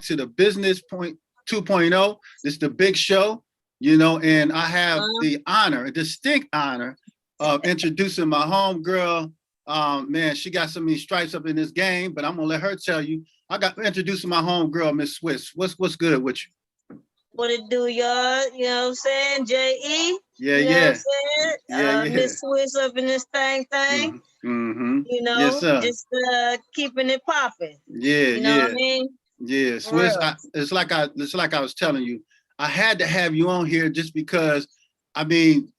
to the Business Point 2.0. It's the big show, you know, and I have the honor, a distinct honor of introducing my homegirl. Man, she got so many stripes up in this game, but I'm gonna let her tell you. I got introducing my homegirl, Miss Swiss. What's good with you? What it do, y'all? You know what I'm saying? J.E. Yeah, you know yeah. what I'm saying? Yeah. Miss Swiss up in this thing. Mm-hmm. You know, Yes, sir. just keeping it popping. Yeah, you know what I mean? Yeah, Swiss. It's like I was telling you. I had to have you on here just because. I mean,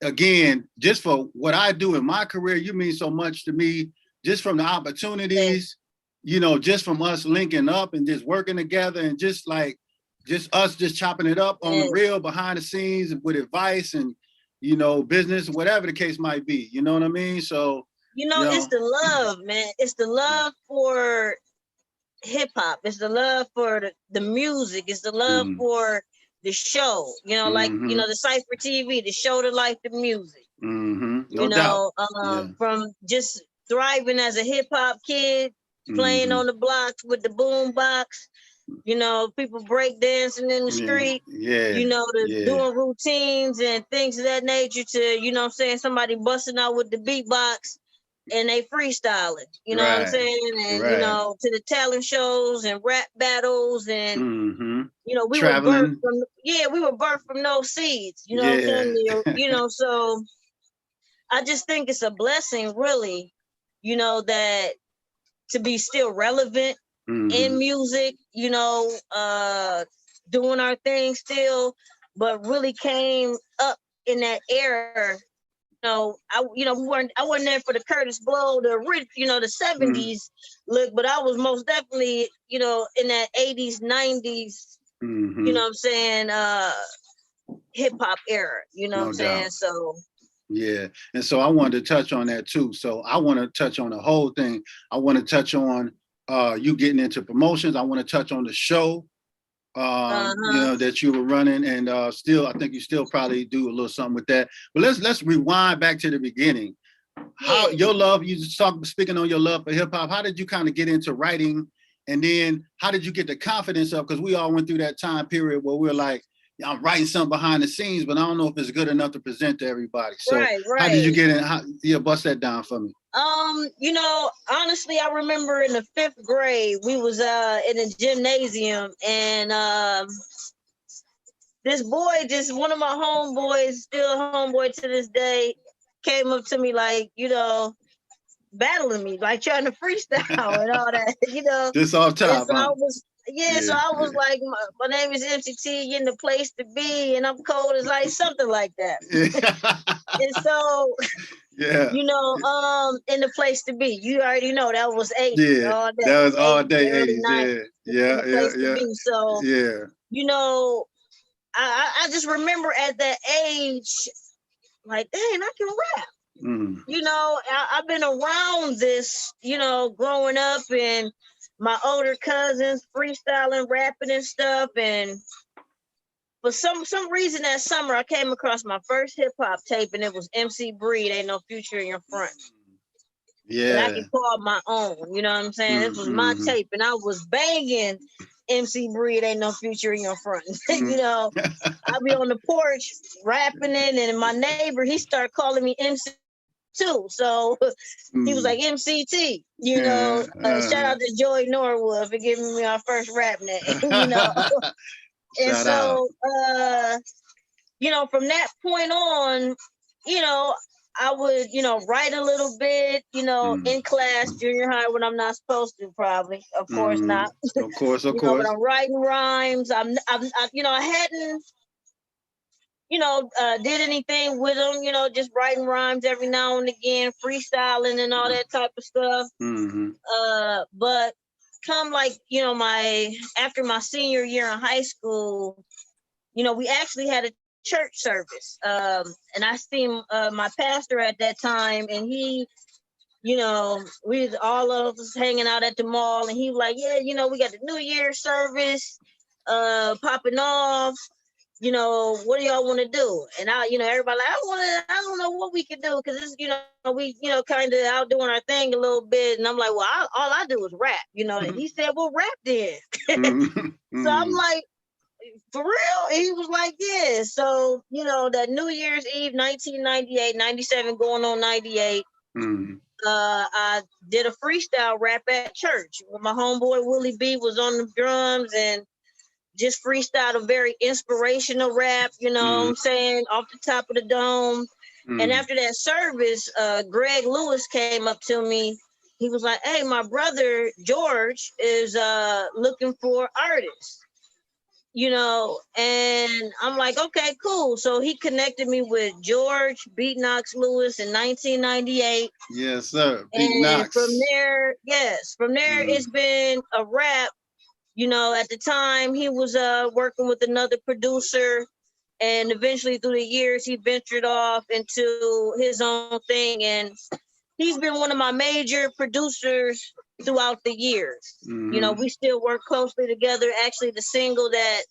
again, just for what I do in my career, you mean so much to me. Just from the opportunities, you know, just from us linking up and just working together, and just us just chopping it up on the real behind the scenes with advice and, you know, business, whatever the case might be. You know what I mean? So, it's the love, man. It's the love for hip hop. It's the love for the music. It's the love for the show. You know, like, you know, the Cypher TV, the show, the life, the music. No doubt. From just thriving as a hip hop kid, playing on the blocks with the boom box. You know, people break dancing in the street, you know, doing routines and things of that nature, to, you know what I'm saying, somebody busting out with the beatbox and they freestyling, you know what I'm saying? And, you know, to the talent shows and rap battles and, you know, we were birthed from those seeds, you know what I'm saying? You know, so I just think it's a blessing, really, you know, that to be still relevant in music, you know, doing our thing still, but really came up in that era. I wasn't there for the Curtis Blow, the 70s look, but I was most definitely, you know, in that 80s, 90s, you know what I'm saying, hip hop era, you know what I'm saying? So yeah, and so I wanted to touch on that too. So I want to touch on the whole thing. I want to touch on you getting into promotions. I want to touch on the show, you know, that you were running, and still, I think you still probably do a little something with that. But let's rewind back to the beginning. How your love, speaking on your love for hip hop. How did you kind of get into writing, and then how did you get the confidence up? Because we all went through that time period where we were like, I'm writing something behind the scenes, but I don't know if it's good enough to present to everybody. So how did you get in? Bust that down for me. You know, honestly, I remember in the 5th grade, we was in a gymnasium, and this boy, just one of my homeboys, still a homeboy to this day, came up to me like, you know, battling me, like trying to freestyle and all that, you know. Just off top. So I was like, my name is MCT, in the place to be, and I'm cold as like something like that. And so, you know, in the place to be, you already know that was 80s all day. That was all day 80s, 80s. Yeah. Place to be. So, you know, I just remember at that age, like, dang, I can rap. You know, I've been around this, you know, growing up, and my older cousins freestyling, rapping and stuff. And for some reason that summer, I came across my first hip hop tape, and it was MC Breed, Ain't No Future in Your Front. Yeah. That I can call my own, you know what I'm saying? This was my tape, and I was banging MC Breed, Ain't No Future in Your Front. You know, I'd be on the porch rapping it, and my neighbor, he started calling me MC too. So he was like, MCT, you know. Shout out to Joey Norwood for giving me our first rap name, you know. And so you know, from that point on, you know, I would, you know, write a little bit, you know, in class, junior high, when I'm not supposed to, probably. Of course not. Of course. You know, but I'm writing rhymes. You know, I hadn't, you know, did anything with them, you know, just writing rhymes every now and again, freestyling and all that type of stuff. But come, like, you know, after my senior year in high school, you know, we actually had a church service. And I seen my pastor at that time, and he, you know, we all of us hanging out at the mall, and he was like, yeah, you know, we got the New Year's service popping off. you know, what do y'all want to do? And everybody like, I don't know what we can do, because it's, we, kind of out doing our thing a little bit. And I'm like, well, all I do is rap, And he said, well, rap then. So I'm like, for real? And he was like, yeah. So, that New Year's Eve, 1998, 97 going on 98, I did a freestyle rap at church. My homeboy Willie B was on the drums, and just freestyled a very inspirational rap, what I'm saying, off the top of the dome. And after that service, Greg Lewis came up to me. He was like, hey, my brother George is looking for artists. And I'm like, okay, cool. So he connected me with George Beat Knox Lewis in 1998. Yes, sir. Beat Knox. From there, it's been a rap. At the time he was working with another producer, and eventually through the years he ventured off into his own thing, and he's been one of my major producers throughout the years. We still work closely together. Actually, the single that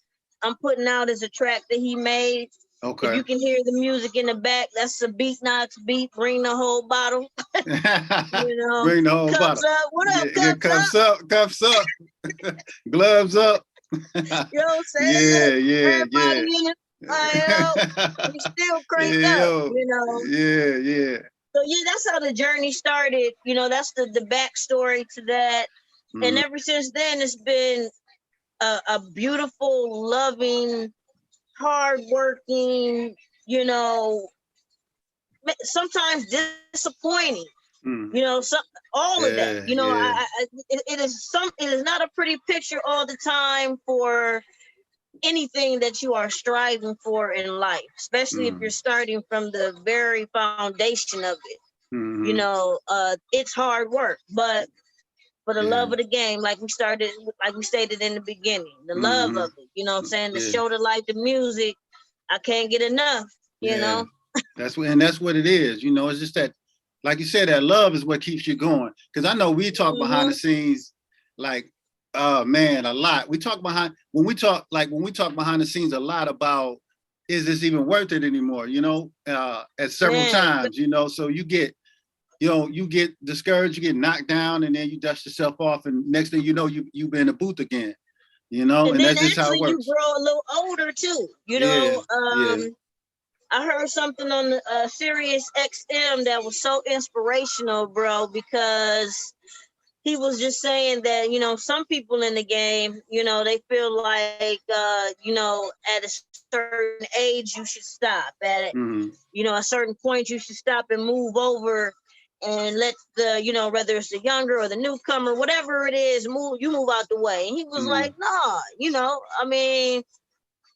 I'm putting out is a track that he made. Okay. If you can hear the music in the back, that's a Beat Knox beat. Bring the whole bottle. Bring the whole cups bottle. Up. What up, cups up? Cups up. Gloves up. You know what I'm saying? Yeah. We still cranked up, Yeah. So that's how the journey started. That's the backstory to that. And ever since then, it's been a beautiful, loving, hardworking, sometimes disappointing, all of that. It is not a pretty picture all the time for anything that you are striving for in life, especially if you're starting from the very foundation of it. It's hard work, but for the love of the game, like we stated in the beginning, the love of it, what I'm saying, the show, the life, the music, I can't get enough, That's what it is, it's just that, like you said, that love is what keeps you going. Because I know we talk behind the scenes, like, man, a lot. When we talk behind the scenes a lot about, is this even worth it anymore? At several times, so you get discouraged, you get knocked down, and then you dust yourself off, and next thing you know, you've been in the booth again, and that's just how it works. You grow a little older too, I heard something on the Sirius XM that was so inspirational, bro, because he was just saying that, some people in the game, they feel like, at a certain age, you should stop at it. A certain point, you should stop and move over and let the, whether it's the younger or the newcomer, whatever it is, you move out the way. And he was like, nah,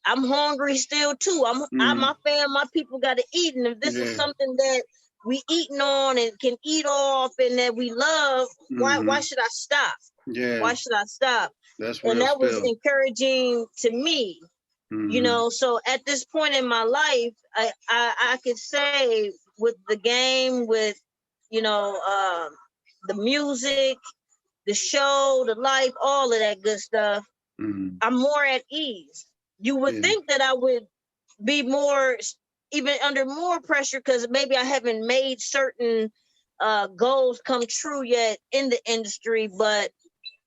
I'm hungry still too. My fam, my people got to eat. And if this is something that we eating on and can eat off and that we love, why should I stop? Yeah. Why should I stop? And that was encouraging to me. So at this point in my life, I could say with the game, with the music, the show, the life, all of that good stuff, I'm more at ease. You would think that I would be more, even under more pressure, because maybe I haven't made certain goals come true yet in the industry, but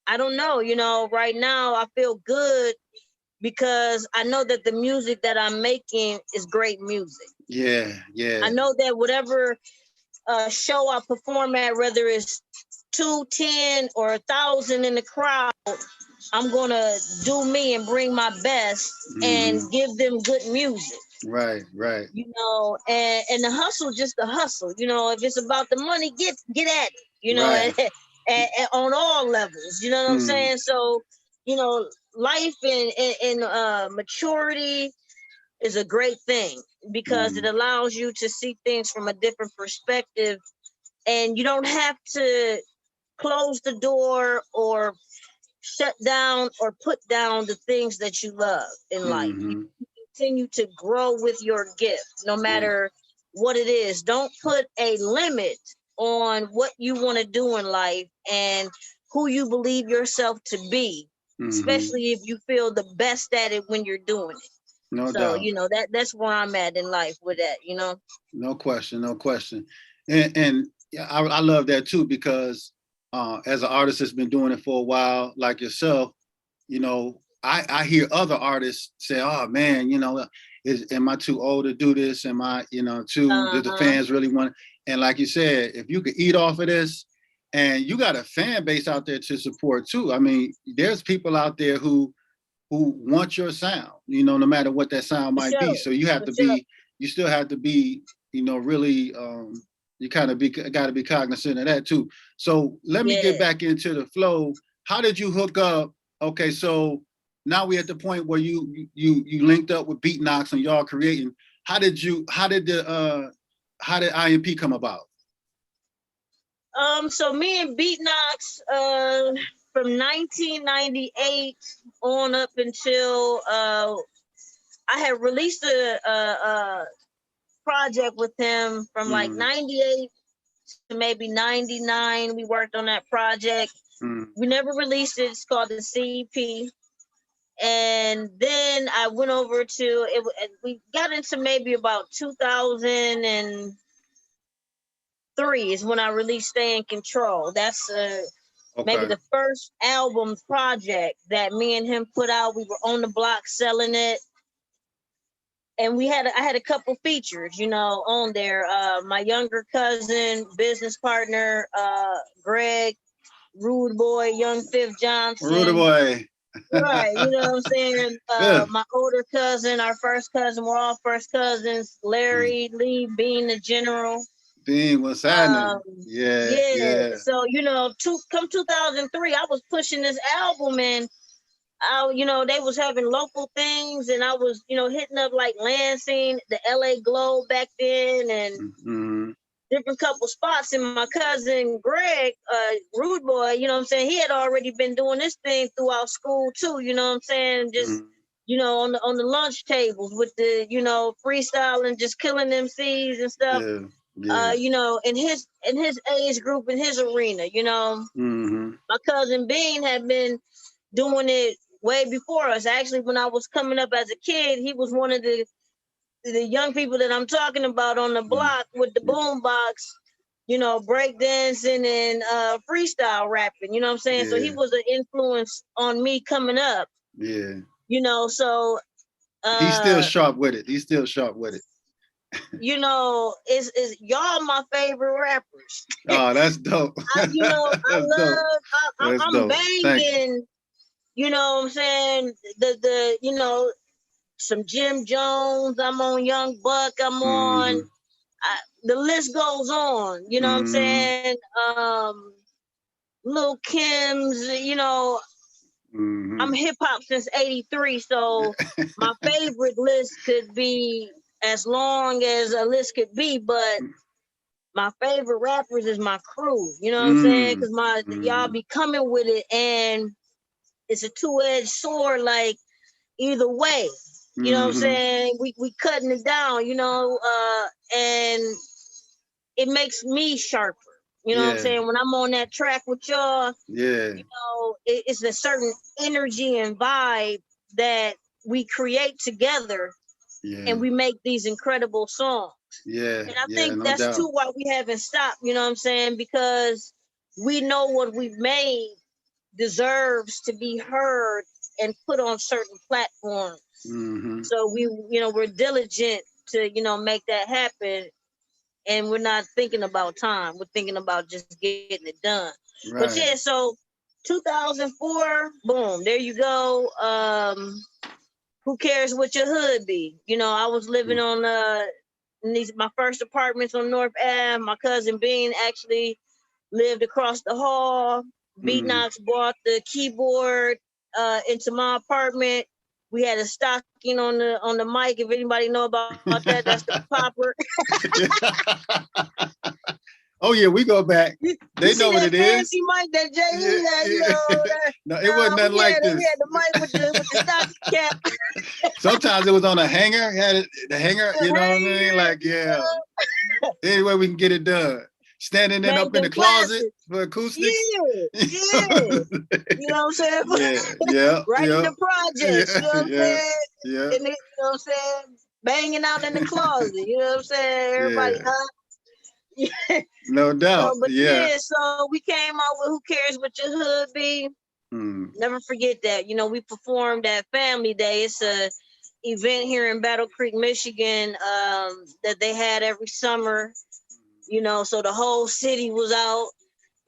I don't know, right now I feel good because I know that the music that I'm making is great music. Yeah. I know that whatever show I perform at, whether it's 210 or 1,000 in the crowd, I'm gonna do me and bring my best and give them good music. Right. And the hustle, just the hustle. If it's about the money, get at it. And on all levels. You know what I'm saying? So, life and maturity is a great thing because it allows you to see things from a different perspective, and you don't have to close the door or shut down or put down the things that you love in life. You continue to grow with your gift, no matter what it is. Don't put a limit on what you want to do in life and who you believe yourself to be, especially if you feel the best at it when you're doing it. No So, doubt. you know, that's where I'm at in life with that, you know. No question, no question. And yeah, I love that too, because as an artist that's been doing it for a while, like yourself, you know, I hear other artists say, "Oh man, you know, am I too old to do this? Am I, you know, too? Do the fans really want?" And like you said, if you could eat off of this, and you got a fan base out there to support too. I mean, there's people out there who want your sound, you know, no matter what that sound might be. So you have to be, you still have to be, you know, really, you kind of got to be cognizant of that too. So let me get back into the flow. How did you hook up? Okay, so now we're at the point where you linked up with Beatnox and y'all creating. How did IMP come about? So me and Beatnox, from 1998 on up until I had released a project with him from like 98 to maybe 99. We worked on that project. We never released it. It's called the CP. And then I went over to it. We got into maybe about 2003 is when I released Stay in Control. That's maybe the first album project that me and him put out. We were on the block selling it. And I had a couple features, you know, on there. My younger cousin, business partner, Greg, Rude Boy, Young Fifth Johnson. Rude Boy. Right, you know what I'm saying? My older cousin, our first cousin, we're all first cousins. Larry Lee, Bean the General. Bean, what's happening? Yeah. So, you know, come 2003, I was pushing this album, and you know, they was having local things, and I was, you know, hitting up like Lansing, the LA Globe back then, and different couple spots. And my cousin Greg, Rude Boy, you know what I'm saying, he had already been doing this thing throughout school too, you know what I'm saying, just you know, on the lunch tables with the, you know, freestyling, just killing MCs and stuff. You know, in his age group, in his arena, you know. My cousin Bean had been doing it way before us. Actually, when I was coming up as a kid, he was one of the young people that I'm talking about on the block with the boom box, you know, breakdancing and freestyle rapping, you know what I'm saying? So he was an influence on me coming up. You know, so he's still sharp with it. You know, is y'all my favorite rappers. Oh, that's dope. You know, I'm banging, you know what I'm saying? The you know, some Jim Jones, I'm on Young Buck, I'm on, the list goes on, you know what I'm saying? Lil Kim's, you know, I'm hip hop since 83, so my favorite list could be as long as a list could be, but my favorite rappers is my crew, you know what I'm saying? Because y'all be coming with it, and it's a two-edged sword, like either way, you know what I'm saying? We cutting it down, you know, and it makes me sharper. You know what I'm saying? When I'm on that track with y'all, you know, it's a certain energy and vibe that we create together, and we make these incredible songs. And I think that's too why we haven't stopped, you know what I'm saying? Because we know what we've made deserves to be heard and put on certain platforms. So we, you know, we're diligent to, you know, make that happen. And we're not thinking about time. We're thinking about just getting it done. But yeah, so 2004, boom, there you go. Who cares what your hood be? You know, I was living on my first apartments on North Ave. My cousin Bean actually lived across the hall. Beatnox brought the keyboard into my apartment. We had a stocking on the mic. If anybody know about that, that's the popper. Oh yeah, we go back. They know what it is. Fancy mic that J.E. had, you know. No, it wasn't nothing like this. We had the mic with the stocking cap. Sometimes it was on a hanger. Had the hanger, you know what I mean? Like, yeah. Anyway, we can get it done. standing then up in the closet for acoustics. Yeah. You know what I'm saying? Yeah. Right in the projects, you know what I'm saying? Yeah. And you know what I'm saying? Banging out in the closet, you know what I'm saying? Everybody up. Yeah. No doubt. So, so we came out with Who Cares What Your Hood Be. Never forget that. You know, we performed at Family Day. It's a event here in Battle Creek, Michigan, that they had every summer. You know, so the whole city was out,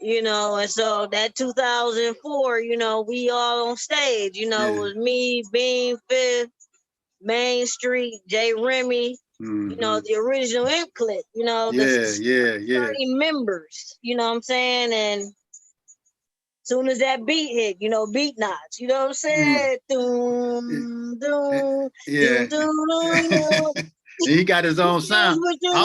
you know, and so that 2004, you know, we all on stage, you know, it was me, Bean, Fifth, Main Street, Jay Remy, you know, the original Imp Click, you know, 30 members, you know what I'm saying? And soon as that beat hit, you know, beat knots, you know what I'm saying? Doom, doom, doom, doom. He got his own sound. I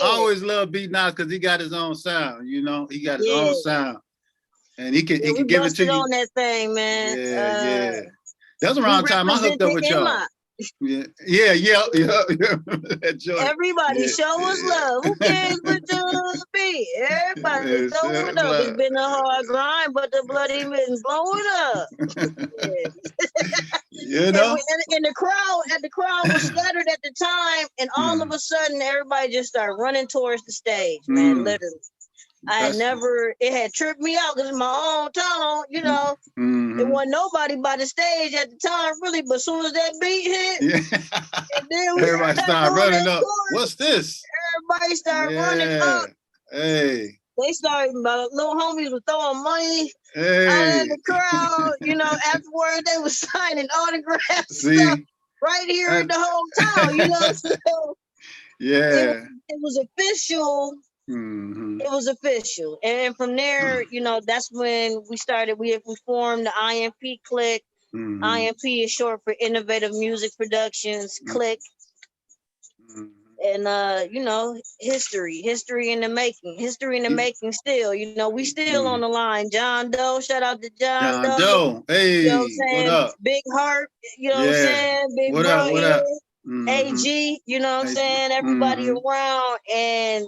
always love beat knots because he got his own sound, you know, he got his own sound. And he can give it to you. On that thing, man. Yeah. That's around the time I hooked up with y'all. Yeah. Everybody show us love. Who cares what you be? Everybody throw it up. It's been a hard grind, but the bloody mittens blow it up. You know, and the crowd was scattered at the time, and all of a sudden, everybody just started running towards the stage, man. Literally. It had tripped me out because my own town, you know, it wasn't nobody by the stage at the time, really. But as soon as that beat hit, and then everybody started running up. What's this? Everybody started running up. Hey. They started, my little homies were throwing money out of the crowd. You know, afterwards they were signing autographs stuff right here in the hometown, you know. So it was official. It was official, and from there, you know, that's when we started. We formed the IMP Click. IMP is short for Innovative Music Productions Click, and you know, history in the making. Still, you know, we still on the line. John Doe, shout out to John Doe. Hey, you know what I'm saying? What up? Big Heart, you know what I'm saying? Big what Bro up? What up? AG, you know what I'm saying? Everybody around, and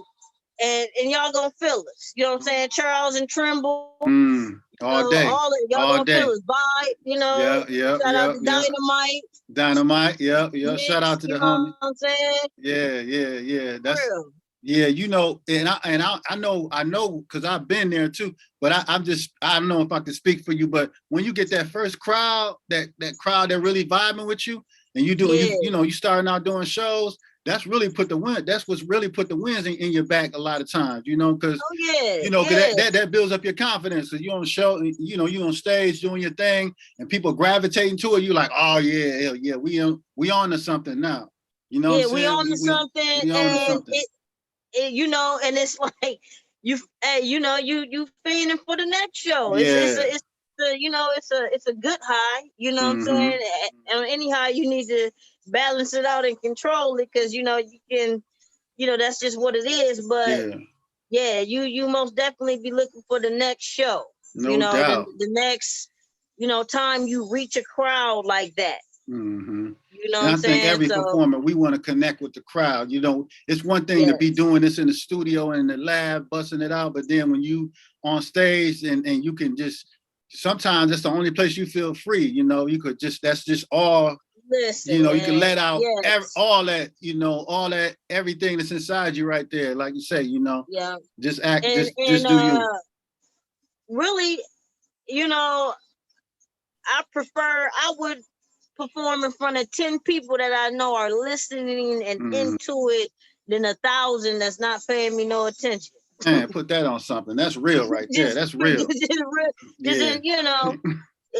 y'all gonna feel us. You know what I'm saying? Charles and Trimble. All day. All gonna feel us. Bye. You know. Shout out to Dynamite. Dynamite. Yep. Shout out to the homie. Know what I'm saying? Yeah. That's real. Yeah, you know, and I know because I've been there too. But I don't know if I can speak for you. But when you get that first crowd, that crowd that really vibing with you, and you do you starting out doing shows. That's really put the wind. That's what's really put the winds in your back a lot of times, you know, because that builds up your confidence. So you're on show, you know, you on stage doing your thing, and people gravitating to it. You like, oh yeah, we on to something now, you know. Yeah, we on to something, and it, you know, and it's like you fiending for the next show. It's a good high, you know what I'm saying? And any high, you need to balance it out and control it, because you know you can, you know, that's just what it is. But you most definitely be looking for the next show. No doubt. The next, you know, time you reach a crowd like that. You know, and I think every performer, we want to connect with the crowd. You know, it's one thing to be doing this in the studio and in the lab, busting it out, but then when you on stage and you can just, sometimes that's the only place you feel free. You know, you could just, that's just all. Listen, you know, you can let out all that, you know, all that, everything that's inside you right there. Like you say, you know, just act, just do you. Really, you know, I would perform in front of 10 people that I know are listening and into it than 1,000 that's not paying me no attention. Man, put that on something. That's real right there. That's real. You know,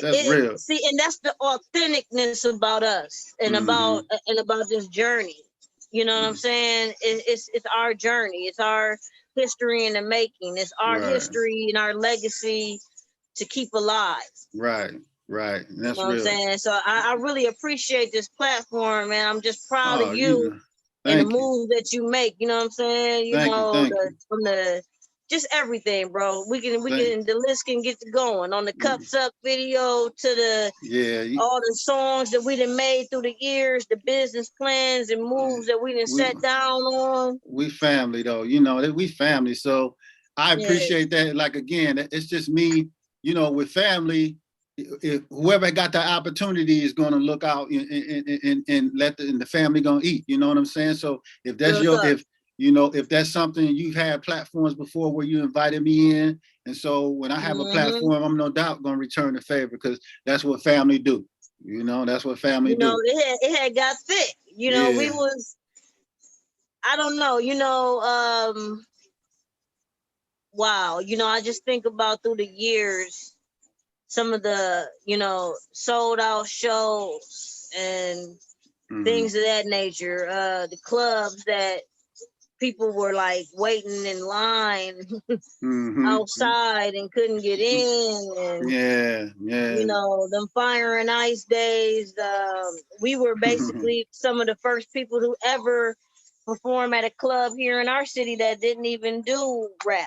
that's real. See, and that's the authenticness about us and about this journey. You know what I'm saying? It's our journey. It's our history in the making. It's our history and our legacy to keep alive. Right. That's you know real. What I'm saying? So I really appreciate this platform, man. I'm just proud of you and the moves that you make. You know what I'm saying? You know, from the just everything, bro. The list can get to going on the Cups Up video to the all the songs that we done made through the years, the business plans and moves that we done sat down on. We family though, you know, we family. So I appreciate that. Like, again, it's just me, you know, with family, if whoever got the opportunity is going to look out and let the family gonna eat, you know what I'm saying? So if that's if that's something, you've had platforms before where you invited me in, and so when I have a platform, I'm no doubt gonna return the favor, because that's what family do. You know, that's what family do. It had got thick. You know, we was, I don't know, you know, wow, you know, I just think about through the years, some of the, you know, sold out shows and things of that nature, the clubs that people were like waiting in line outside and couldn't get in, and you know, them fire and ice days. We were basically some of the first people who ever perform at a club here in our city that didn't even do rap,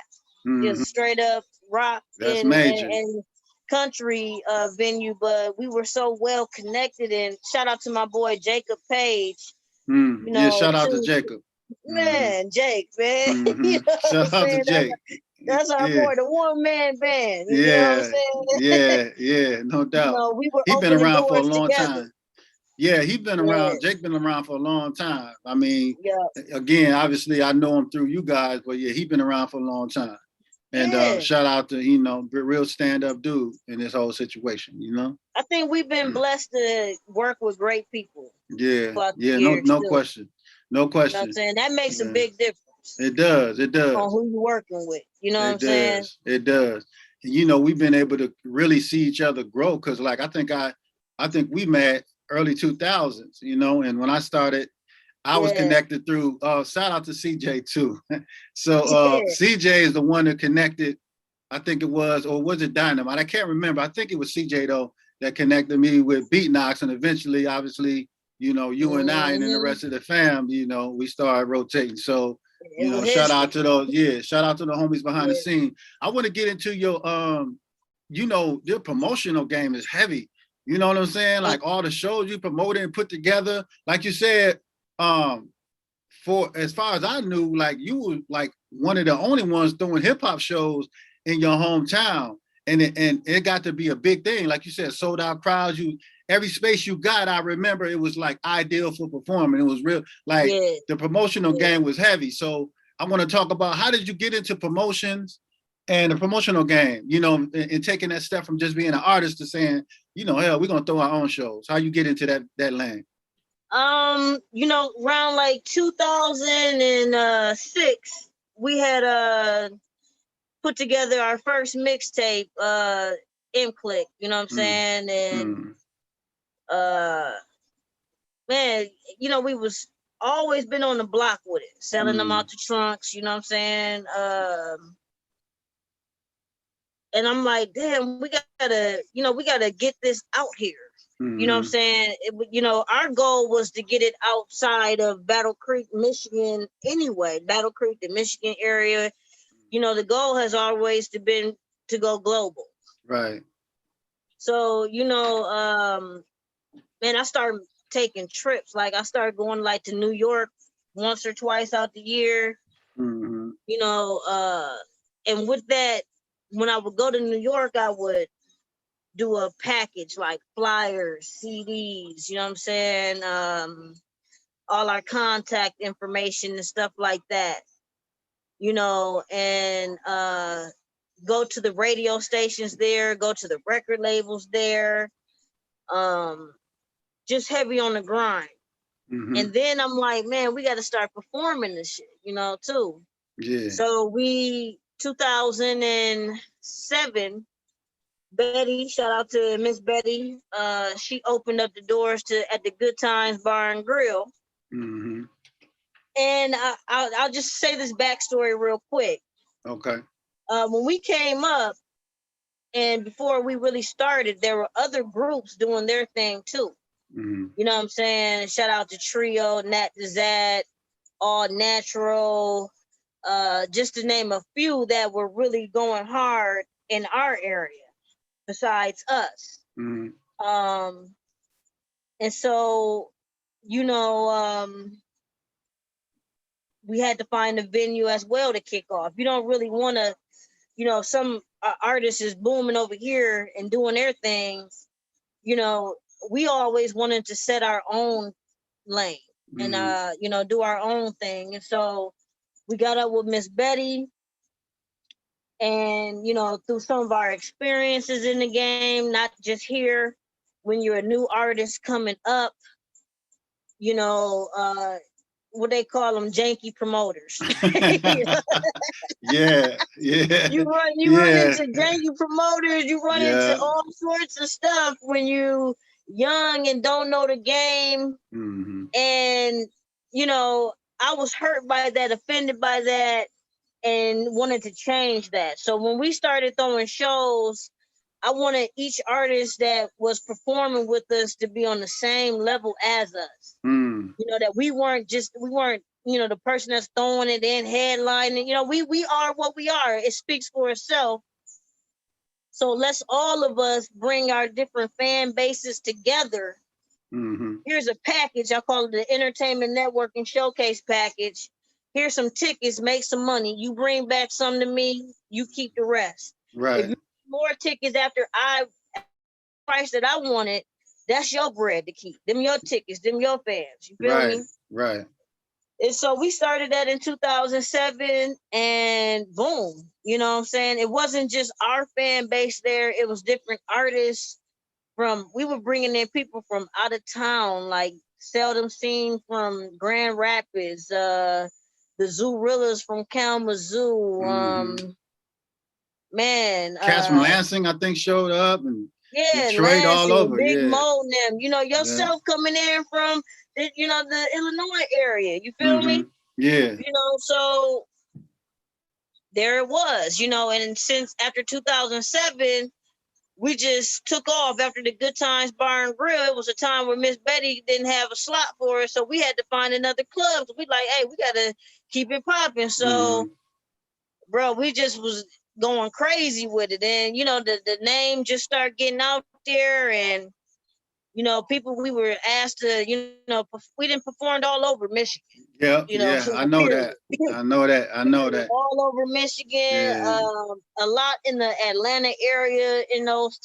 just straight up rock and country venue. But we were so well connected, and shout out to my boy Jacob Page. You know, shout out to Jacob. Man, Jake, man. You know shout out to Jake. That's our boy, the one-man band. You know what I'm saying? No doubt. You know, we were He's been around for a long together. time. Yeah, he's been around. Jake been around for a long time. I mean, again, obviously I know him through you guys, but yeah, he's been around for a long time. And shout out to, you know, real stand-up dude in this whole situation, you know? I think we've been blessed to work with great people. No question. No question. You know what I'm saying? That makes a big difference. It does. On who you're working with. You know what I'm saying? It does. And, you know, we've been able to really see each other grow, because like I think we met early 2000s, you know, and when I started, I was connected through shout out to CJ too. So CJ is the one that connected, I think it was, or was it Dynamite? I can't remember. I think it was CJ though that connected me with Beatnox, and eventually, obviously, you know, you and I and then the rest of the fam, you know, we started rotating. So, you know, shout out to those, shout out to the homies behind the scene. I want to get into your you know, your promotional game is heavy. You know what I'm saying? Like all the shows you promoted and put together, like you said, for as far as I knew, like you were like one of the only ones doing hip hop shows in your hometown. And it got to be a big thing. Like you said, sold out crowds. Every space you got, I remember it was like ideal for performing. It was real, like the promotional game was heavy. So I want to talk about, how did you get into promotions and the promotional game, you know, and taking that step from just being an artist to saying, you know, hell, we're gonna throw our own shows. How you get into that lane? You know, around like 2006, we had put together our first mixtape, M-Click, you know what I'm saying? And man, you know, we was always been on the block with it, selling them out the trunks, you know what I'm saying? And I'm like, damn, we gotta get this out here. You know what I'm saying? You know, our goal was to get it outside of Battle Creek, Michigan anyway. Battle Creek, the Michigan area. You know, the goal has always been to go global. Right. So, you know, man, I started taking trips. Like I started going like to New York once or twice out the year. You know, and with that, when I would go to New York, I would do a package like flyers, CDs, you know what I'm saying? All our contact information and stuff like that, you know, and go to the radio stations there, go to the record labels there, just heavy on the grind. And then I'm like, man, we got to start performing this shit, you know, too. Yeah. So 2007, Betty, shout out to Miss Betty. She opened up the doors at the Good Times Bar and Grill. And I'll just say this backstory real quick. Okay. When we came up, and before we really started, there were other groups doing their thing too. You know what I'm saying? Shout out to Trio, Nat the Zad, All Natural, just to name a few that were really going hard in our area besides us. And so, you know, we had to find a venue as well to kick off. You don't really want to, you know, some artists is booming over here and doing their thing. You know, we always wanted to set our own lane and, you know, do our own thing. And so we got up with Miss Betty, and, you know, through some of our experiences in the game, not just here, when you're a new artist coming up, you know, what they call them, janky promoters. Yeah. You run into janky promoters, you run into all sorts of stuff when you young and don't know the game. And, you know, I was hurt by that, offended by that, and wanted to change that. So when we started throwing shows, I wanted each artist that was performing with us to be on the same level as us. You know, that we weren't, you know, the person that's throwing it in, headlining. You know, we are what we are. It speaks for itself. So let's all of us bring our different fan bases together. Here's a package. I call it the Entertainment Networking Showcase Package. Here's some tickets, make some money. You bring back some to me, you keep the rest. Right. If you need more tickets after I price that I wanted, that's your bread to keep. Them your tickets, them your fans. You feel me? Right. And so we started that in 2007, and boom, you know what I'm saying? It wasn't just our fan base there. It was different artists we were bringing in people from out of town, like Seldom Seen from Grand Rapids, the Zoorillas from Kalamazoo, Cats from Lansing, I think, showed up, and Detroit, Lansing, all over. Big Mo and them, you know, yourself coming in from the, you know, the Illinois area, you feel me? Yeah. You know, so there it was, you know, and since after 2007, we just took off after the Good Times Bar and Grill. It was a time where Miss Betty didn't have a slot for us, so we had to find another club. So we like, hey, we gotta keep it popping. So, bro, we just was going crazy with it, and you know, the name just started getting out there, and you know, people we were asked to, you know, we didn't performed all over Michigan. You know, I know that. I know that. All over Michigan, a lot in the Atlanta area in those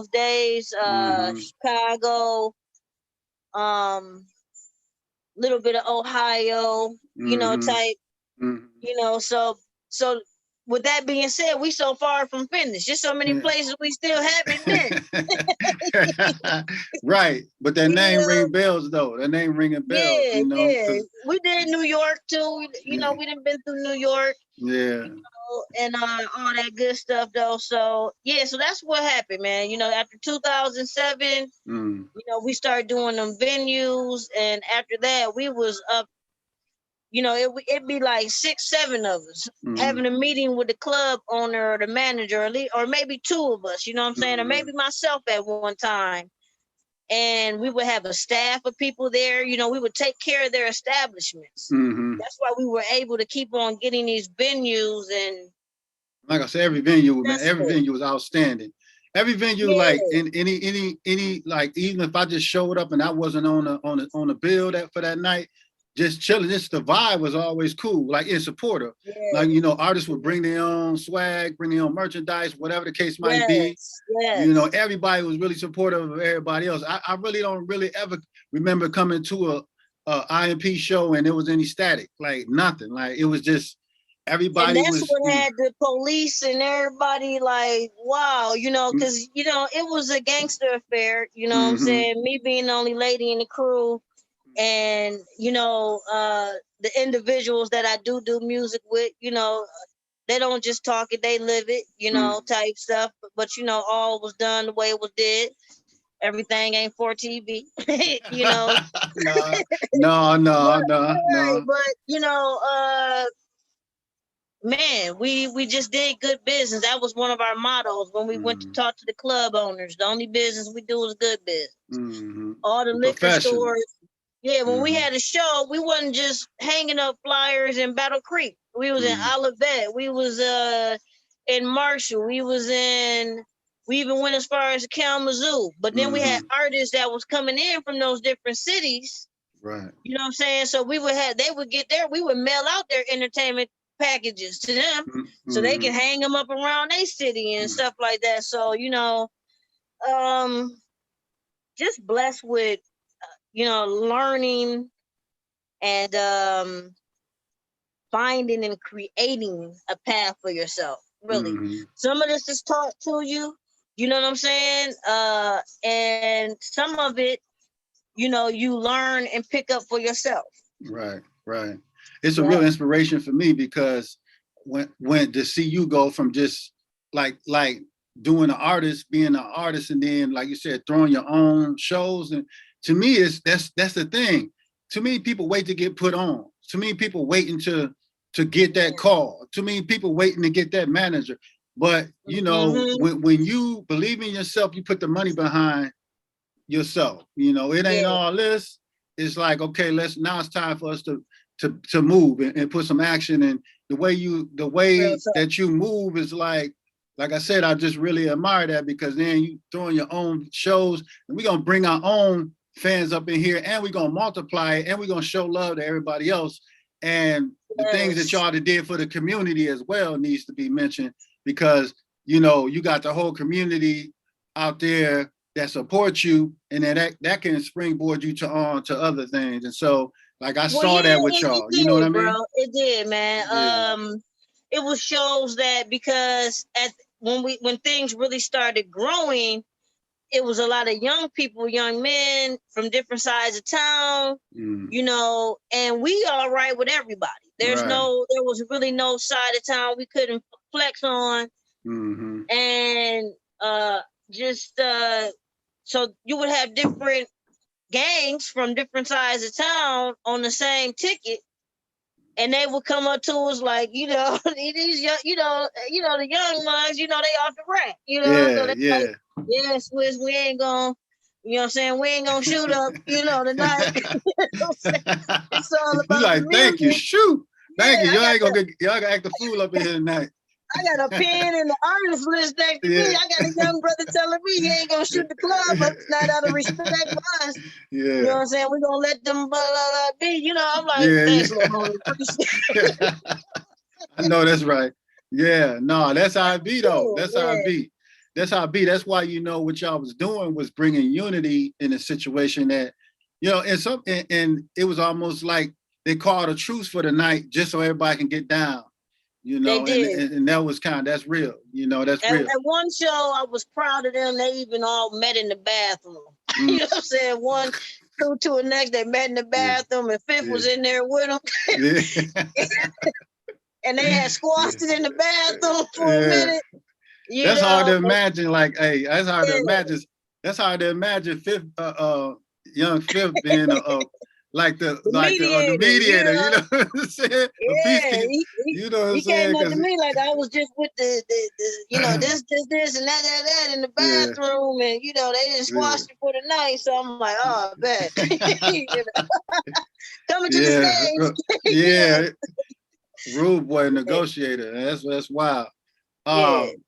days, Chicago, little bit of Ohio, you know, type, you know, so with that being said, we so far from finished. Just so many places we still haven't been. Right, but that name ring bells though. That name ringing bells. Yeah, you know, we did New York too. You know, we done been through New York. Yeah. You know, and all that good stuff though. So yeah, so that's what happened, man. You know, after 2007, you know, we started doing them venues, and after that, we was up. You know, it'd be like 6, 7 of us having a meeting with the club owner or the manager, or maybe 2 of us, you know what I'm saying? Or maybe myself at one time. And we would have a staff of people there. You know, we would take care of their establishments. That's why we were able to keep on getting these venues. And like I said, every venue was outstanding. Every venue, like in any like, even if I just showed up and I wasn't on the bill for that night, just chilling. Just the vibe was always cool, like in supportive. Like, you know, artists would bring their own swag, bring their own merchandise, whatever the case might be. You know, everybody was really supportive of everybody else. I really don't ever remember coming to a IMP show and there was any static, like nothing. Like it was just everybody. And that's what had the police and everybody like, wow, you know, because you know it was a gangster affair. You know what I'm saying? Me being the only lady in the crew. And, you know, the individuals that I do music with, you know, they don't just talk it, they live it, you know, type stuff. But, you know, all was done the way it was did. Everything ain't for TV, you know. No. But, you know, man, we just did good business. That was one of our mottos when we went to talk to the club owners. The only business we do is good business. All the liquor stores. Yeah, when we had a show, we wasn't just hanging up flyers in Battle Creek. We was in Olivet. We was in Marshall. We even went as far as Kalamazoo. But then we had artists that was coming in from those different cities. Right. You know what I'm saying? So they would get there, we would mail out their entertainment packages to them so they can hang them up around their city and stuff like that. So, you know, just blessed with, you know, learning and finding and creating a path for yourself, really. Some of this is taught to you, you know what I'm saying? And some of it, you know, you learn and pick up for yourself. Right, right. It's a real inspiration for me because when to see you go from just like doing being an artist, and then like you said, throwing your own shows, and to me that's the thing. To me, people wait to get put on. To me, people waiting to get that call. To me, people waiting to get that manager. But you know, when you believe in yourself, you put the money behind yourself. You know, it ain't all this. It's like, okay, now it's time for us to move and put some action. And the way that you move is like I said, I just really admire that, because then you throwing your own shows, and we're gonna bring our own fans up in here, and we're gonna multiply it, and we're gonna show love to everybody else. And the things that y'all did for the community as well needs to be mentioned, because you know, you got the whole community out there that supports you, and then that can springboard you to other things. And so, like, I saw that with y'all. You know what I mean? Bro, it did, man. Yeah. It was shows that, because when things really started growing, it was a lot of young people, young men from different sides of town, you know, and we all right with everybody. There was really no side of town we couldn't flex on. And so you would have different gangs from different sides of town on the same ticket, and they would come up to us like, you know, these young, you know, the young ones, you know, they off the rack, you know, so they like, Swiss, we ain't gonna, you know what I'm saying, we ain't gonna shoot up, you know, tonight. You know what I'm saying? It's all about like, thank you, shoot, thank you, y'all gonna act the fool up in here tonight. I got a pen and the artist list next to me. I got a young brother telling me he ain't gonna shoot the club up tonight out of respect for us. You know what I'm saying? We're gonna let them be. You know, I'm like, thanks, Lord. I know that's right. Yeah, no, that's how it be though. That's how it be. That's how it be. That's why, you know, what y'all was doing was bringing unity in a situation that, you know, and it was almost like they called a truce for the night just so everybody can get down. You know, and that was that's real. You know, that's real. At one show, I was proud of them. They even all met in the bathroom. You know what I'm saying? One, two to the next, they met in the bathroom, and Fifth was in there with them. And they had squashed it in the bathroom for a minute. That's hard to imagine. Like, hey, that's hard to imagine. That's hard to imagine Fifth, young Fifth being like the mediator, you know what I'm saying? Yeah, you know what I'm saying? He came up to me like I was just with the you know, this and that in the bathroom, and you know, they just squashed it for the night. So I'm like, oh, bet. You know? Coming to the stage. Rude boy negotiator. That's wild.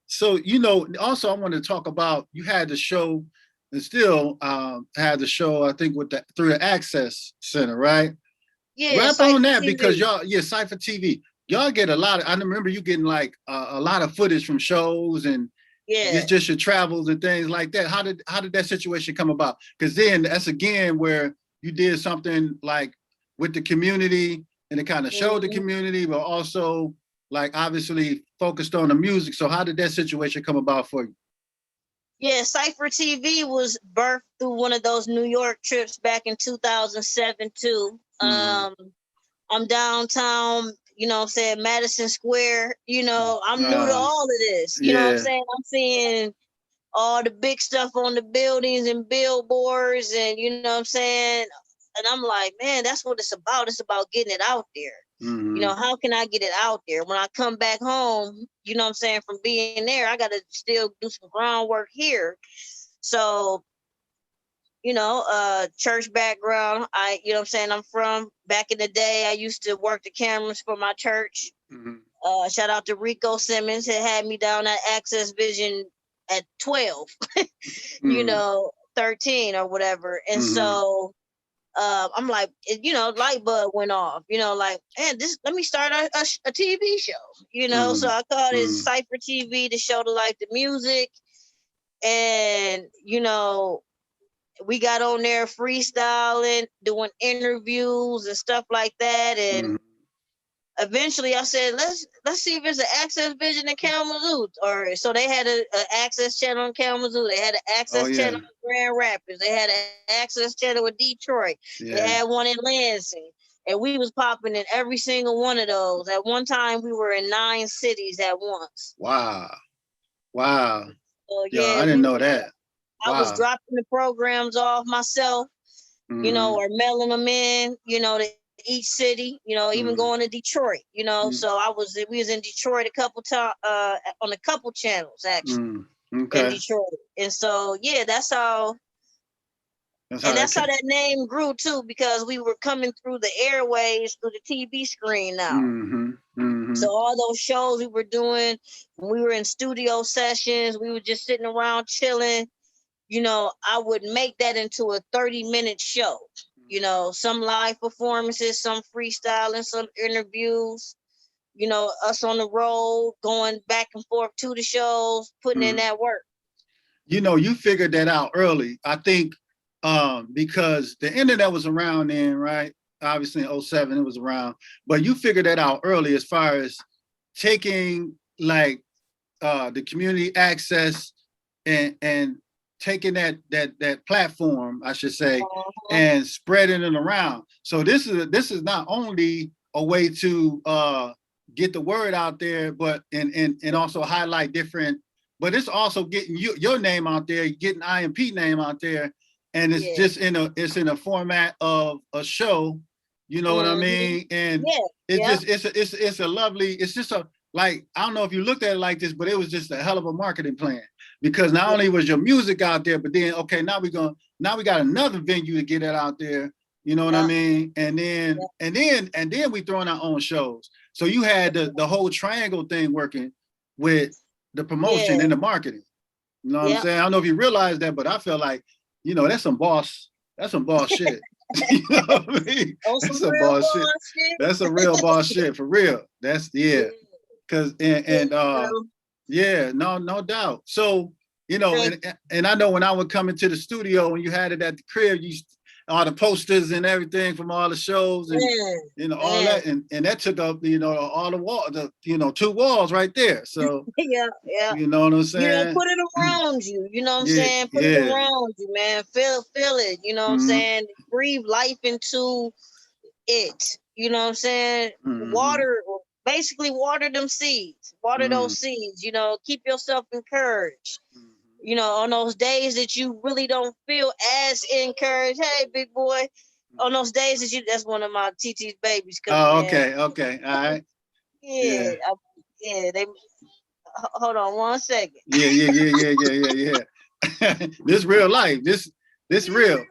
So, you know, also I want to talk about, you had the show, and still had the show, I think, through the Access Center, right? Yeah. Rap on that, because y'all, Cypher TV, y'all get a lot of, I remember you getting like a lot of footage from shows, and it's just your travels and things like that. How did that situation come about? Because then that's again where you did something like with the community, and it kind of showed the community, but also like obviously focused on the music. So how did that situation come about for you? Yeah, Cypher TV was birthed through one of those New York trips back in 2007 too. I'm downtown, you know what I'm saying, Madison Square, you know, I'm new to all of this. You know what I'm saying? I'm seeing all the big stuff on the buildings and billboards, and you know what I'm saying? And I'm like, man, that's what it's about. It's about getting it out there. You know, how can I get it out there? When I come back home, you know what I'm saying, from being there, I got to still do some groundwork here. So, you know, church background, you know what I'm saying, I'm from back in the day, I used to work the cameras for my church. Shout out to Rico Simmons, had me down at Access Vision at 12, you know, 13 or whatever. And so I'm like, you know, light bulb went off, you know, like, man, let me start a TV show, you know. So I called it Cypher TV to show the like the music. And, you know, we got on there freestyling, doing interviews and stuff like that. And eventually I said, let's see if it's an Access Vision in Kalamazoo. Or so they had an Access channel in Kalamazoo. They had an Access channel in Grand Rapids. They had an Access channel in Detroit. They had one in Lansing. And we was popping in every single one of those. At one time, we were in 9 cities at once. Wow. Wow. So, yeah, I didn't know that. I was dropping the programs off myself, you know, or mailing them in, you know, to each city, you know, even going to Detroit, you know. So we was in Detroit a couple times, on a couple channels actually in Detroit. And so, yeah, that's how that name grew too, because we were coming through the airways through the TV screen now. So all those shows we were doing, when we were in studio sessions, we were just sitting around chilling. You know, I would make that into a 30-minute show. You know, some live performances, some freestyling, some interviews, you know, us on the road, going back and forth to the shows, putting in that work. You know, you figured that out early, I think, because the internet was around then, right? Obviously in 07 it was around, but you figured that out early as far as taking like the community access and taking that platform, I should say, and spreading it around. So this is not only a way to get the word out there, but and also highlight different. But it's also getting your name out there, getting IMP name out there, and it's just in a format of a show. You know what I mean? And it's a lovely. It's just a like, I don't know if you looked at it like this, but it was just a hell of a marketing plan. Because not only was your music out there, but then now we got another venue to get it out there. You know what I mean? And then we throwing our own shows. So you had the whole triangle thing working with the promotion and the marketing. You know what I'm saying? I don't know if you realize that, but I feel like, you know, that's some boss shit. You know what I mean? That's some boss shit. That's a real boss shit for real. That's Cause no doubt. So, you know, and I know when I would come into the studio, when you had it at the crib, all the posters and everything from all the shows and you know all that, and that took up, you know, all the wall, 2 walls right there. So you know what I'm saying? You know, put it around you. You know what I'm saying? Put it around you, man. Feel it. You know what I'm saying? Breathe life into it. You know what I'm saying? Basically water them seeds, water those seeds, you know, keep yourself encouraged. You know, on those days that you really don't feel as encouraged, hey, big boy, on those days that that's one of my TT's babies coming in. Okay, all right. They, hold on 1 second. Yeah. This real life, this real,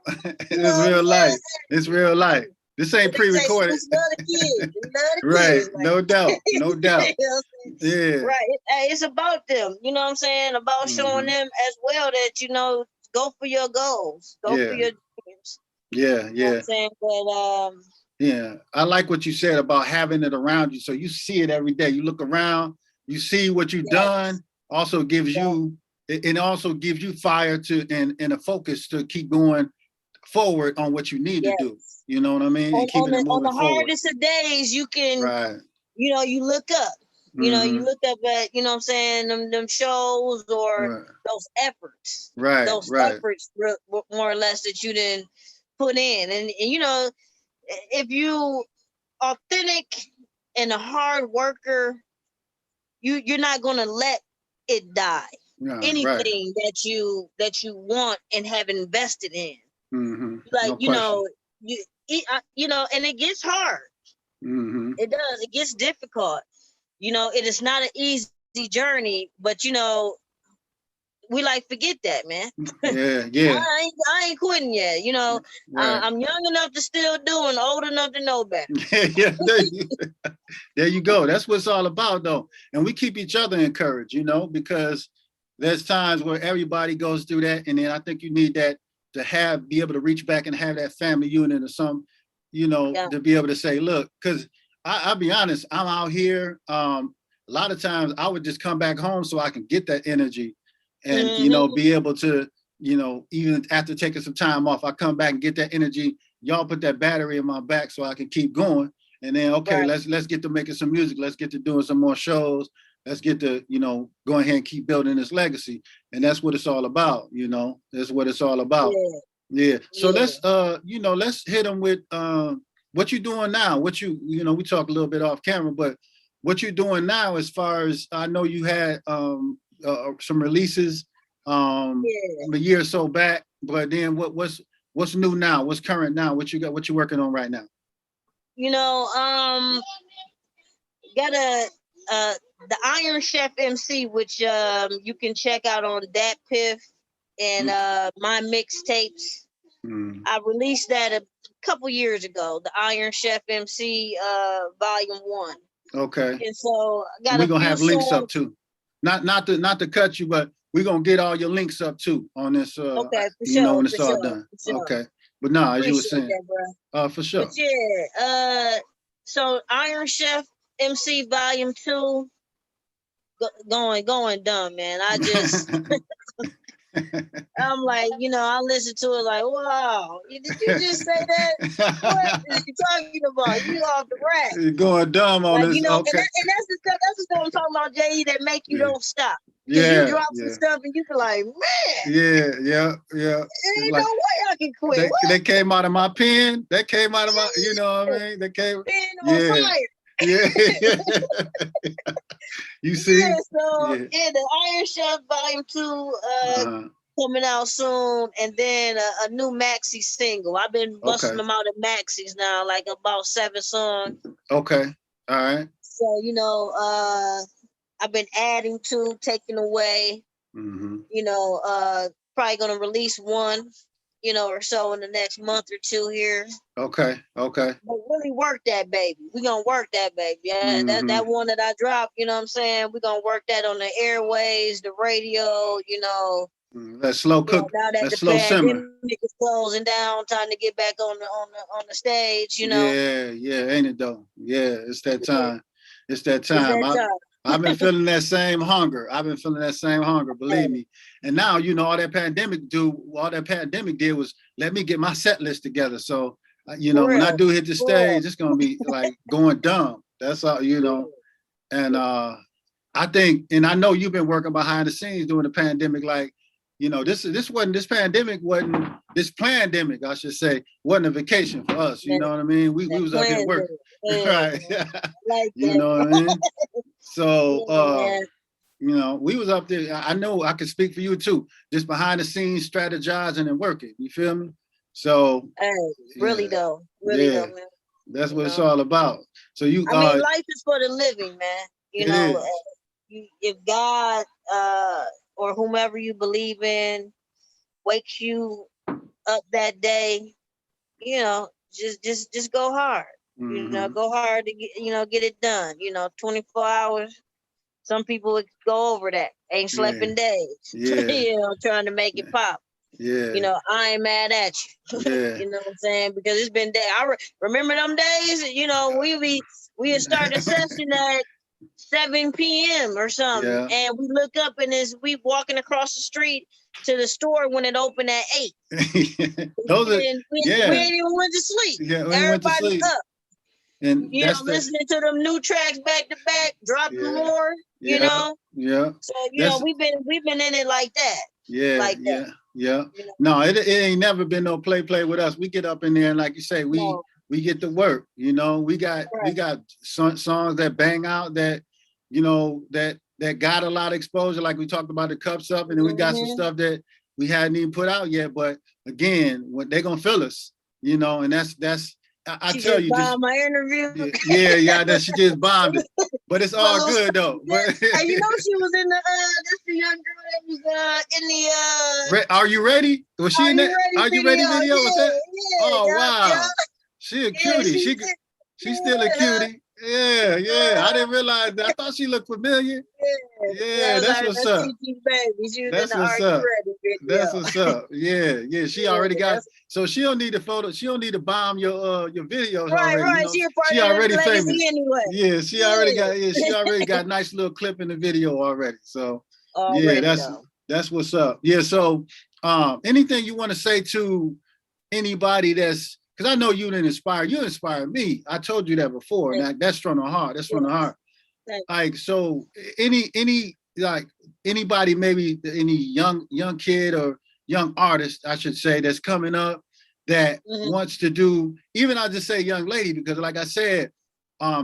this real life, this real life. This ain't pre-recorded. Right, no doubt. You know right. It's about them. You know what I'm saying? About showing them as well that, you know, go for your goals. Go for your dreams. Yeah. You know what I'm saying? But I like what you said about having it around you. So you see it every day. You look around, you see what you've done. Also gives you, it also gives you fire to and a focus to keep going forward on what you need to do. You know what I mean? And keeping it moving on the forward. hardest of days, you can, you know, you look up. You know, you look up at, you know what I'm saying, them shows or those efforts. Those efforts, more or less, that you didn't put in. And you know, if you authentic and a hard worker, you're not gonna let it die. Anything that you want and have invested in. Like, you know, you know, and it gets hard. It does. It gets difficult. You know, it is not an easy journey, but, you know, we like forget that, man. Yeah. I ain't quitting yet. You know, right. I'm young enough to still do and old enough to know better. Yeah, there you go. That's what it's all about, though. And we keep each other encouraged, you know, because there's times where everybody goes through that, and then I think you need that to be able to reach back and have that family unit or some, you know, to be able to say, look, because I'll be honest, I'm out here. A lot of times I would just come back home so I can get that energy and, you know, be able to, you know, even after taking some time off, I come back and get that energy. Y'all put that battery in my back so I can keep going. And then, okay, let's get to making some music. Let's get to doing some more shows. Let's get to, you know, go ahead and keep building this legacy. And that's what it's all about, you know. That's what it's all about. Yeah. So let's, you know, let's hit them with what you doing now. What you know, we talk a little bit off camera, but what you're doing now as far as, I know you had some releases a year or so back, but then what's new now? What's current now? What you got? What you working on right now? You know, got the Iron Chef MC, which you can check out on Dat Piff and my mixtapes. I released that a couple years ago, the Iron Chef MC Volume 1. Okay. And so we're gonna have links up too. Not to cut you, but we're gonna get all your links up too on this. Okay, for you sure, know, when it's all sure, done. Sure. Okay. But no, as you were saying, that, for sure. But yeah, so Iron Chef MC Volume 2, going dumb, man. I just, I'm like, you know, I listen to it like, wow, did you just say that? What are you talking about? You off the rack. You're going dumb on this. You know, okay. and that's the stuff. That's the stuff I'm talking about, J.E., that make you don't stop. Yeah, you drop some stuff and you be like, man. Yeah. There ain't no way I can quit. They came out of my pen. That came out of my, you know what I mean? They came. On fire. Yeah. You see? Yeah, so the Iron Chef Volume 2 coming out soon, and then a new maxi single. I've been busting them out of maxis now, like about 7 songs. Okay. All right. So, you know, I've been adding to, taking away. You know, probably gonna release one, you know, or so in the next month or 2 here. Okay. But really work that baby. We're gonna work that baby. Yeah, that one that I dropped, you know what I'm saying? We're gonna work that on the airways, the radio, you know. That slow cook. Now that that slow simmer. Is closing down, time to get back on the stage, you know. Yeah, ain't it though? Yeah, it's that time. It's that time. I've been feeling that same hunger. Believe me. And now, you know, all that pandemic did was let me get my set list together. So, you know, when I do hit the stage, it's gonna be like going dumb. That's all, you know. And I think, and I know you've been working behind the scenes during the pandemic, like, you know, this pandemic, I should say, wasn't a vacation for us. You know what I mean? We was out here working. Right. You know what I mean? So, you know, we was up there. I know I could speak for you too, just behind the scenes, strategizing and working. You feel me? So, really though, man. That's what it's all about. So I mean, life is for the living, man. You know, if God or whomever you believe in wakes you up that day, you know, just go hard. You know, go hard to get it done. You know, 24 hours. Some people would go over that. Ain't slept in days. You know, trying to make it pop. Yeah. You know, I ain't mad at you. Yeah. You know what I'm saying? Because it's been days. I remember them days. You know, we had started a session at 7 p.m. or something, and we look up and we walking across the street to the store when it opened at 8. We ain't even went to sleep. Yeah, everybody's up. And you know, listening to them new tracks back to back, dropping more. You know. Yeah. So you know, we've been in it like that. Yeah. Like that. Yeah. You know? No, it ain't never been no play with us. We get up in there and, like you say, we get to work. You know, we got songs that bang out that, you know, that got a lot of exposure. Like we talked about the Cups Up, and then we got some stuff that we hadn't even put out yet. But again, they're gonna feel us, you know, and that's. I tell you, my interview. That she just bombed it. but it's all good though. But and you know she was in the that's the young girl that was in the Are You Ready? Was she in that Are You Ready video? Yeah, Was that? yeah, Oh wow. yeah. She a cutie. She's still a cutie. Yeah, yeah. I didn't realize that. I thought she looked familiar. Yeah, that's what's up. Baby. She was that's in the what's Are You up. Ready video. That's what's up. Yeah, yeah. She already got. So she don't need the photo. She don't need to bomb your videos already. Right. You know, She a part she of already his famous. legacy anyway. Yeah, she already got. Yeah, she already got a nice little clip in the video already. So already, yeah, though. that's what's up. Yeah. So anything you want to say to anybody that's, because I know you inspire me. I told you that before. And that's from the heart. That's from the heart. Like, so any like anybody, maybe any young kid or young artist, I should say, that's coming up that wants to do, even I'll just say young lady, because like I said,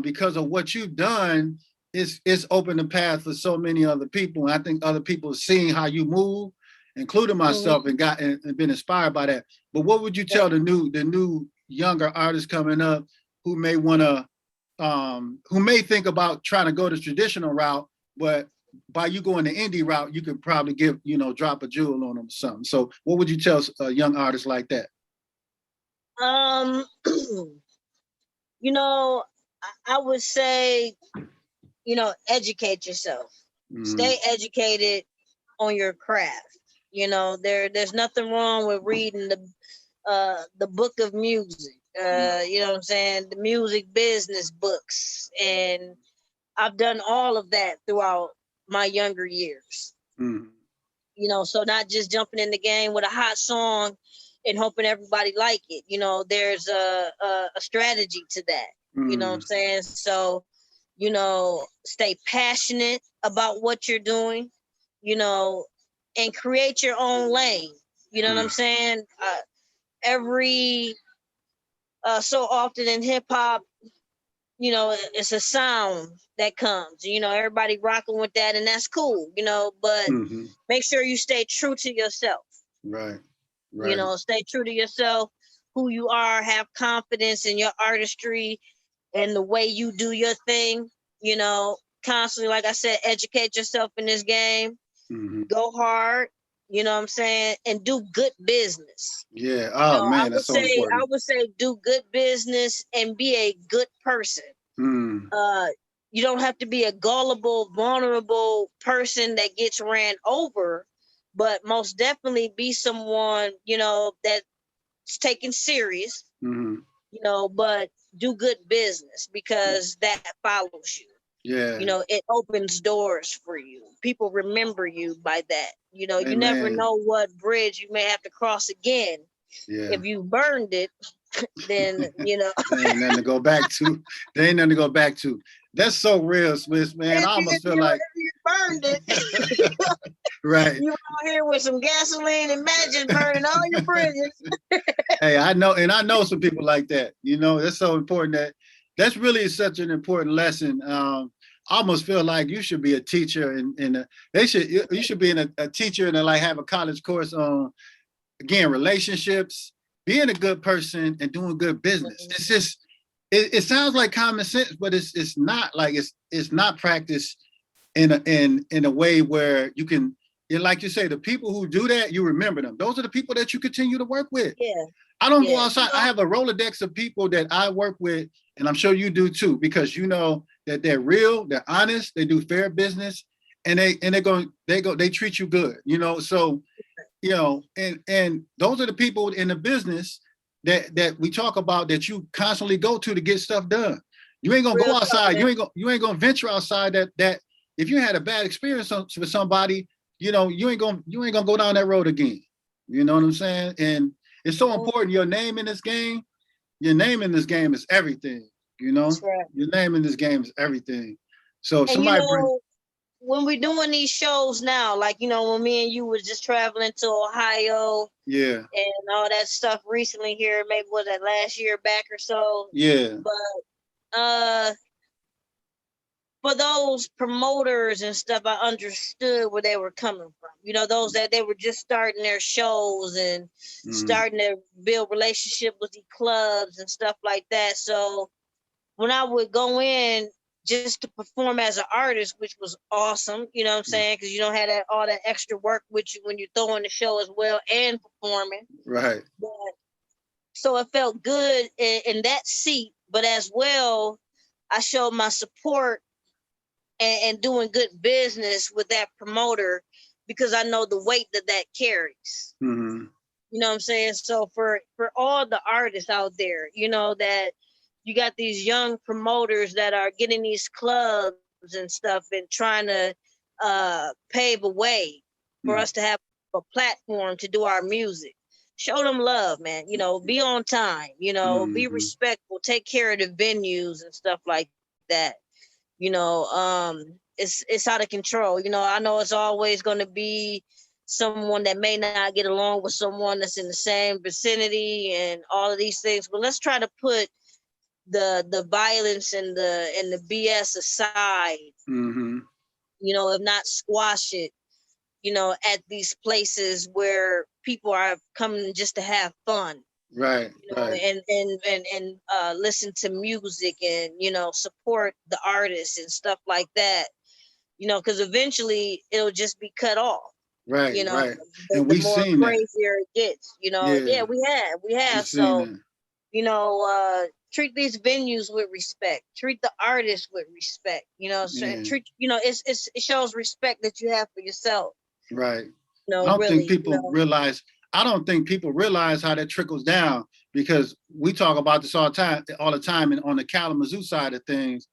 because of what you've done, it's opened the path for so many other people. And I think other people have seen how you move, including myself, and been inspired by that. But what would you tell the new younger artists coming up who may want to, who may think about trying to go the traditional route, but by you going the indie route, you could probably drop a jewel on them or something. So what would you tell a young artist like that? I would say, educate yourself. Stay educated on your craft. There's nothing wrong with reading the book of music. You know what I'm saying? The music business books. And I've done all of that throughout my younger years. So not just jumping in the game with a hot song and hoping everybody like it. There's a strategy to that. You know what I'm saying? So, stay passionate about what you're doing, and create your own lane. You know what I'm saying? Every so often in hip hop, it's a sound that comes, everybody rocking with that, and that's cool, but make sure you stay true to yourself. Right. Stay true to yourself, who you are, have confidence in your artistry and the way you do your thing, constantly, like I said, educate yourself in this game, go hard, you know what I'm saying, and do good business. Yeah. Oh man, that's so important. I would say do good business and be a good person. You don't have to be a gullible, vulnerable person that gets ran over, but most definitely be someone, that's taken serious, but do good business, because that follows you. Yeah. It opens doors for you. People remember you by that. You Amen. never know what bridge you may have to cross again. Yeah. If you burned it, then, There ain't nothing to go back to. There ain't nothing to go back to. That's so real, Smith, man. I almost feel like you burned it. Right. You out here with some gasoline and matches burning all your bridges. Hey, I know some people like that. That's so important. That's really such an important lesson. I almost feel like you should be a teacher, and you should be a teacher and like have a college course on, again, relationships, being a good person, and doing good business. It's just it sounds like common sense, but it's not. Like it's not practiced in a way where you can. And like you say, the people who do that, you remember them. Those are the people that you continue to work with. Yeah. I don't go outside. I have a Rolodex of people that I work with, and I'm sure you do too, because that they're real, they're honest, they do fair business, and they treat you good. So, and those are the people in the business that we talk about, that you constantly go to get stuff done. You ain't gonna go outside. You ain't gonna venture outside that if you had a bad experience with somebody, you ain't gonna go down that road again. You know what I'm saying? And it's so important. Your name in this game is everything. That's right. Your name in this game is everything. So if and somebody when we're doing these shows now, like, when me and you was just traveling to Ohio, yeah, and all that stuff recently here, maybe was that last year back or so. Yeah. But for those promoters and stuff, I understood where they were coming from. Those that they were just starting their shows and starting to build relationship with the clubs and stuff like that. So when I would go in, just to perform as an artist, which was awesome, you know what I'm saying? Because you don't have all that extra work with you when you're throwing the show as well and performing. Right. But, so it felt good in that seat, but as well, I showed my support and doing good business with that promoter because I know the weight that carries. Mm-hmm. You know what I'm saying? So for all the artists out there, you know, that you got these young promoters that are getting these clubs and stuff and trying to pave a way for us to have a platform to do our music. Show them love, man. You know, be on time, you know, be respectful, take care of the venues and stuff like that. You know, it's out of control. You know, I know it's always going to be someone that may not get along with someone that's in the same vicinity and all of these things, but let's try to put the violence and the BS aside. You know, if not squash it, you know, at these places where people are coming just to have fun. Right. You know, and listen to music and, you know, support the artists and stuff like that. You know, because eventually it'll just be cut off. Right. You know, right. And the more crazier it gets, you know. Yeah, we have. So, you know, treat these venues with respect. Treat the artists with respect. You know, treat, you know, it shows respect that you have for yourself. Right. No, I don't really, think people realize. I don't think people realize how that trickles down, because we talk about this all the time, and on the Kalamazoo side of things,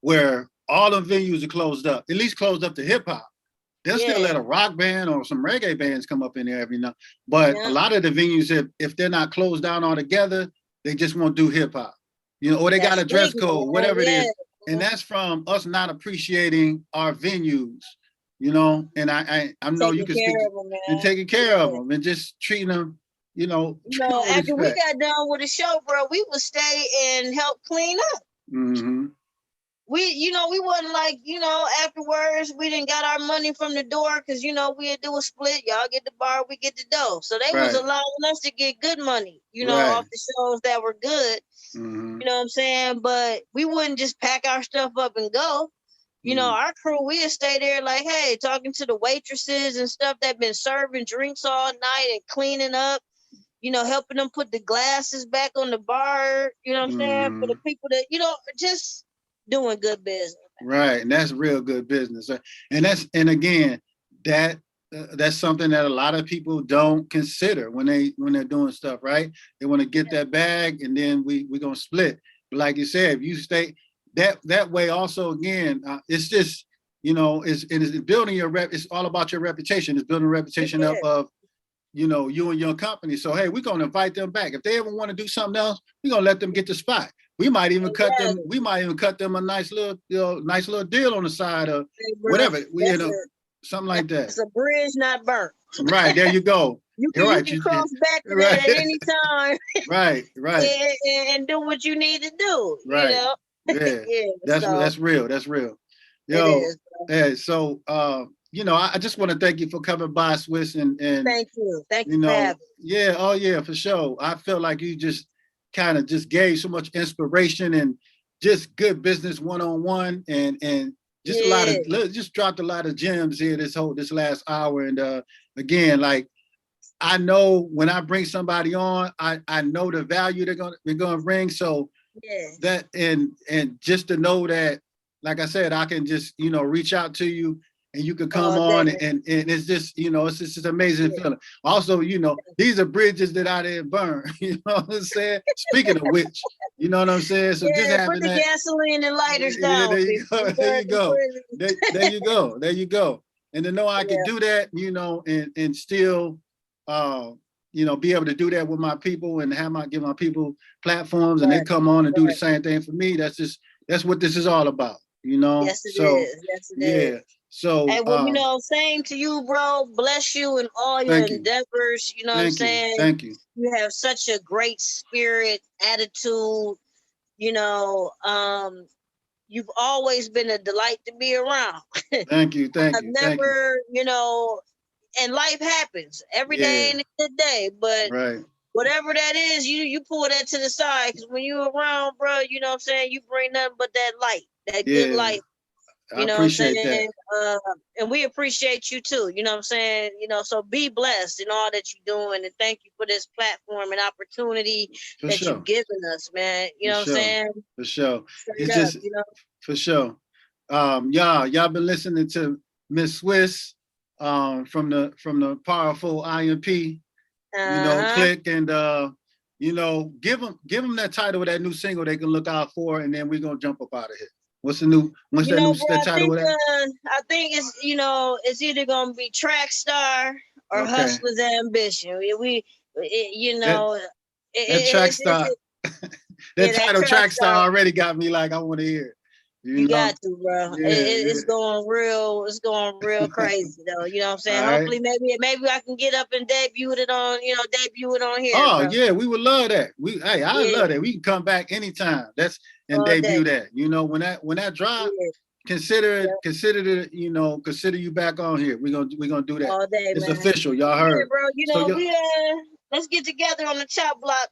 where all the venues are closed up, at least closed up to hip hop. They'll still let a rock band or some reggae bands come up in there every now. But a lot of the venues, if they're not closed down altogether, they just won't do hip hop, you know, or they got a dress code, whatever it is. And that's from us not appreciating our venues, you know. And I know you can speak and taking care of them and just treating them, you know. No, after we got done with the show, bro, we would stay and help clean up. We, you know, we wasn't like, you know, afterwards we didn't got our money from the door because, you know, we'd do a split. Y'all get the bar, we get the dough. So they was allowing us to get good money, you know, off the shows that were good. You know what I'm saying? But we wouldn't just pack our stuff up and go. You know, our crew, we'd stay there like, hey, talking to the waitresses and stuff that been serving drinks all night and cleaning up, you know, helping them put the glasses back on the bar, you know what I'm saying? For the people that, you know, just doing good business. Right. And that's real good business. And again, that's something that a lot of people don't consider when they're doing stuff, right? They want to get that bag and then we're going to split. But like you said, if you stay that way also, again, it's just, you know, it's building your rep. It's all about your reputation. It's building a reputation up of, you know, you and your company. So, hey, we're going to invite them back. If they ever want to do something else, we're going to let them get the spot. We might even cut them. We might even cut them a nice little deal on the side of whatever. You know, something like that. It's a bridge not burnt. Right, there you go. You can cross back to that at any time. Right. And do what you need to do. Right. You know? That's real. That's real. Yo, so you know, I just want to thank you for coming by, Swiss, and thank you for having me. For sure. I feel like you just kind of just gave so much inspiration and just good business one-on-one and just just dropped a lot of gems here this last hour. And again, like, I know when I bring somebody on, I know the value they're gonna bring. So that and just to know that, like I said, I can just, you know, reach out to you and you can come on and it's just, you know, it's just an amazing feeling. Also, you know, these are bridges that I didn't burn. You know what I'm saying? Speaking of which, you know what I'm saying? So just having put the gasoline and lighters down. There you go. And to know I can do that, you know, and still you know, be able to do that with my people and give my people platforms and they come on and do the same thing for me. That's what this is all about, you know? Yes, it is. Yes, it is. So, hey, well, you know, same to you, bro. Bless you in all your endeavors. You know what I'm saying? Thank you. You have such a great spirit, attitude. You know, you've always been a delight to be around. Thank you. I've never, you know, and life happens every day in a good day. But whatever that is, you pull that to the side, because when you around, bro, you know what I'm saying, you bring nothing but that light, that good light. I appreciate that. And we appreciate you too. You know what I'm saying? So be blessed in all that you're doing, and thank you for this platform and opportunity that you've given us, man. You know what I'm saying? For sure. Straight up, for sure. Y'all been listening to Miss Swiss from the powerful IMP. Click and give them that title of that new single they can look out for, and then we're gonna jump up out of here. What's that title of that? I think it's either gonna be Track Star or Hustler's Ambition. That Track Star. That title Track Star already got me like I want to hear it. You got to, bro. It's going real crazy though. You know what I'm saying? All Hopefully maybe I can get up and debut it on here. Oh, bro. Yeah, we would love that. I love that. We can come back anytime. Debut that. When that drop, consider you back on here. We're gonna do that. All day, it's man. Official. Y'all heard. Bro, let's get together on the chop block,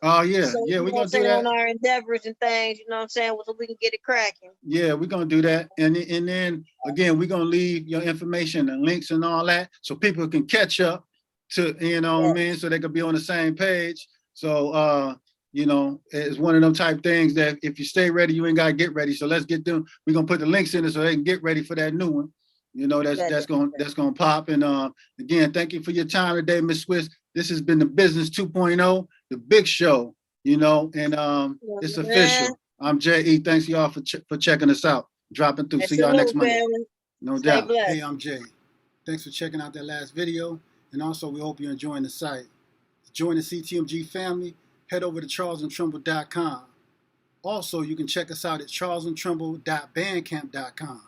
Oh yeah, we're gonna do that on our endeavors and things, you know what I'm saying, so we can get it cracking. Yeah, we're gonna do that, and then again, we're gonna leave your information and links and all that, so people can catch up to what I mean, so they can be on the same page. So it's one of them type things that if you stay ready, you ain't gotta get ready. So let's get them. We're gonna put the links in it so they can get ready for that new one. That's gonna pop. And again, thank you for your time today, Miss Swiss. This has been the Business 2.0, the big show, and it's official. I'm J.E. Thanks y'all for checking us out, dropping through. See y'all next Monday. No doubt. Hey, I'm Jay. Thanks for checking out that last video. And also, we hope you're enjoying the site. To join the CTMG family, head over to charlesandtrimble.com. Also, you can check us out at charlesandtrimble.bandcamp.com.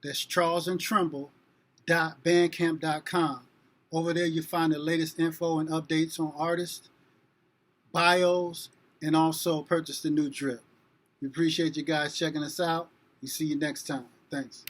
That's charlesandtrimble.bandcamp.com. Over there, you find the latest info and updates on artists, bios, and also purchase the new drip. We appreciate you guys checking us out. We see you next time. Thanks.